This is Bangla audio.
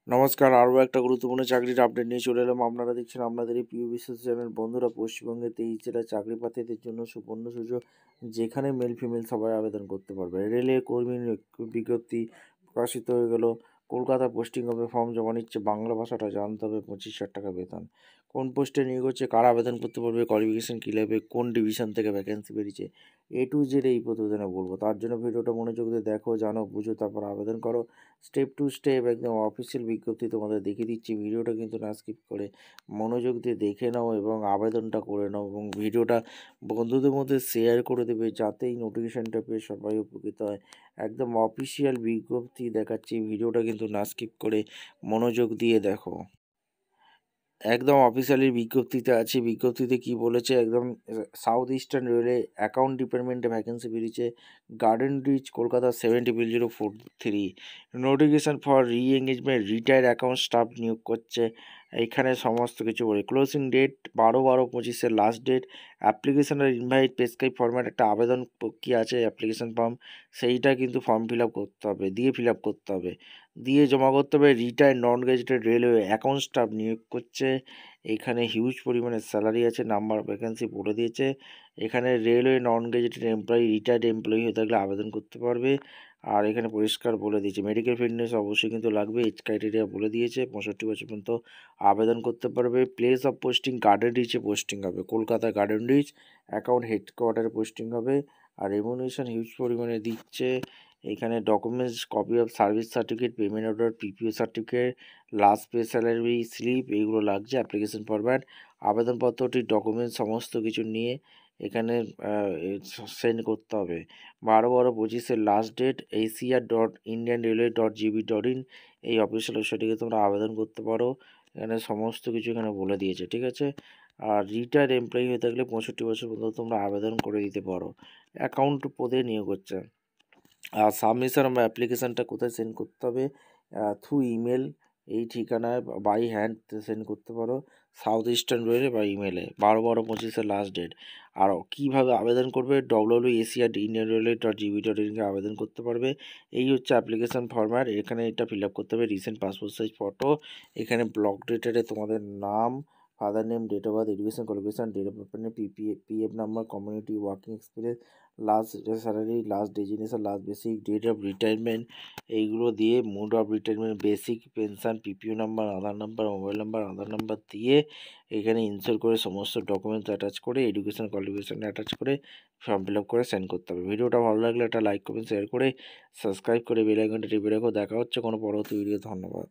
নমস্কার, আরও একটা গুরুত্বপূর্ণ চাকরির আপডেট নিয়ে চলে এলাম। আপনারা দেখছেন আপনাদের এই প্রিয় বিশেষ চ্যানেল। বন্ধুরা, পশ্চিমবঙ্গে 23 জেলায় চাকরি প্রার্থীদের জন্য সুবর্ণ সুযোগ, যেখানে মেল ফিমেল সবাই আবেদন করতে পারবে। রেলে কর্মী বিজ্ঞপ্তি প্রকাশিত হয়ে গেল। কলকাতা পোস্টিং হবে, ফর্ম জমা নিচ্ছে। বাংলা ভাষাটা জানতে হবে, 25,000 টাকা বেতন। কোন পোস্টে নিয়োগ হচ্ছে, কারা আবেদন করতে পারবে, কোয়ালিফিকেশন কী লাগবে, কোন ডিভিশন থেকে ভ্যাকেন্সি বেরিয়েছে, A to Z এই প্রতিবেদনে বলবো। তার জন্য ভিডিওটা মনোযোগ দিয়ে দেখো, জানো, বুঝো, তারপর আবেদন করো। স্টেপ টু স্টেপ একদম অফিসিয়াল বিজ্ঞপ্তি তোমাদের দেখিয়ে দিচ্ছি। ভিডিওটা কিন্তু না স্কিপ করে মনোযোগ দিয়ে দেখে নাও এবং আবেদনটা করে নাও, এবং ভিডিওটা বন্ধুদের মধ্যে শেয়ার করে দেবে, যাতে এই নোটিফিকেশানটা পেয়ে সবাই উপকৃত হয়। একদম অফিসিয়াল বিজ্ঞপ্তি দেখাচ্ছি, ভিডিওটা কিন্তু না স্কিপ করে মনোযোগ দিয়ে দেখো। একদম অফিসিয়ালি বিজ্ঞপ্তিতে আছে। বিজ্ঞপ্তিতে কি বলেছে, একদম সাউথ ইস্টার্ন রেলওয়ে অ্যাকাউন্ট ডিপার্টমেন্টে ভ্যাকেন্সি বেরিয়েছে। Garden reach, Kolkata 70,043। Notification for re engagement, retired account staff নিয়োগ করছে। এখানে সমস্ত কিছু বলে। Closing date 12/12/25 last date. Application আর ইনভাইট প্রেসক্রাইব ফরম্যাট, একটা আবেদন প্রক্রিয়া আছে, অ্যাপ্লিকেশন ফর্ম, সেইটা কিন্তু ফর্ম ফিল আপ করতে হবে, ফিল আপ করতে হবে, দিয়ে জমা করতে হবে। রিটায়ার্ড নন গ্যাজেটেড রেলওয়ে অ্যাকাউন্ট স্টাফ নিয়োগ করছে। এখানে হিউজ পরিমাণে স্যালারি আছে, নাম্বার অফ ভ্যাকেন্সি বলে দিয়েছে। এখানে রেলওয়ে নন গ্যাজেটেড এমপ্লয়ি, রিটায়ার্ড এমপ্লয়ি হয়ে থাকলে আবেদন করতে পারবে। আর এখানে পরিষ্কার বলে দিয়েছে মেডিকেল ফিটনেস অবশ্যই কিন্তু লাগবে। এজ ক্রাইটেরিয়া বলে দিয়েছে, 65 বছর পর্যন্ত আবেদন করতে পারবে। প্লেস অফ পোস্টিং গার্ডেন রিচে পোস্টিং হবে, কলকাতা গার্ডেন রিচ অ্যাকাউন্ট হেডকোয়ার্টারে পোস্টিং হবে। আর রেমুনেশন হিউজ পরিমাণে দিচ্ছে। এখানে documents, copy of service certificate, payment order, PPO certificate, last pay salary slip, এইগুলো লাগছে। অ্যাপ্লিকেশন ফরম্যাট, আবেদনপত্রটি, ডকুমেন্টস সমস্ত কিছু নিয়ে এখানে সেন্ড করতে হবে। 12/12/25 লাস্ট ডেট। ACR.indianrailway.gv.in এই অফিসিয়াল ওয়েবসাইটে তোমরা আবেদন করতে পারো। এখানে সমস্ত কিছু এখানে বলে দিয়েছে, ঠিক আছে। আর রিটায়ার্ড এমপ্লয়ি হয়ে থাকলে 65 বছর পর্যন্ত তোমরা আবেদন করে দিতে পারো। অ্যাকাউন্ট পদে নিয়োগ হচ্ছে। আর সাবমিশন বা অ্যাপ্লিকেশানটা কোথায় সেন্ড করতে হবে, থ্রু ইমেল, এই ঠিকানায় বাই হ্যান্ড সেন্ড করতে পারো, সাউথ ইস্টার্ন রেলওয়ে বা ইমেলে। 12/12/25 লাস্ট ডেট। আর কীভাবে আবেদন করবে, www.ACR.indianrailway.gv.in আবেদন করতে পারবে। এই হচ্ছে অ্যাপ্লিকেশান ফরম্যাট। এখানে এটা ফিল আপ করতে হবে। রিসেন্ট পাসপোর্ট সাইজ ফটো, এখানে ব্লক ডেটারে তোমাদের নাম, father name, date of birth, education qualification, date of birth, PF number, community, working experience, last salary, last designation, last basic, date of retirement, এইগুলো দিয়ে mode of retirement, basic pension, PPO number, Aadhaar number, mobile number, Aadhaar number দিয়ে এখানে ইনসার্ট করে সমস্ত ডকুমেন্টস অ্যাটাচ করে, এডুকেশন কোয়ালিফিকেশান অ্যাটাচ করে ফর্ম ফিল আপ করে সেন্ড করতে হবে। ভিডিওটা ভালো লাগলে একটা লাইক করবেন, শেয়ার করে সাবস্ক্রাইব করে বেল আইকনটা টিপে রাখো। দেখা হচ্ছে কোনো পরবর্তী ভিডিও। ধন্যবাদ।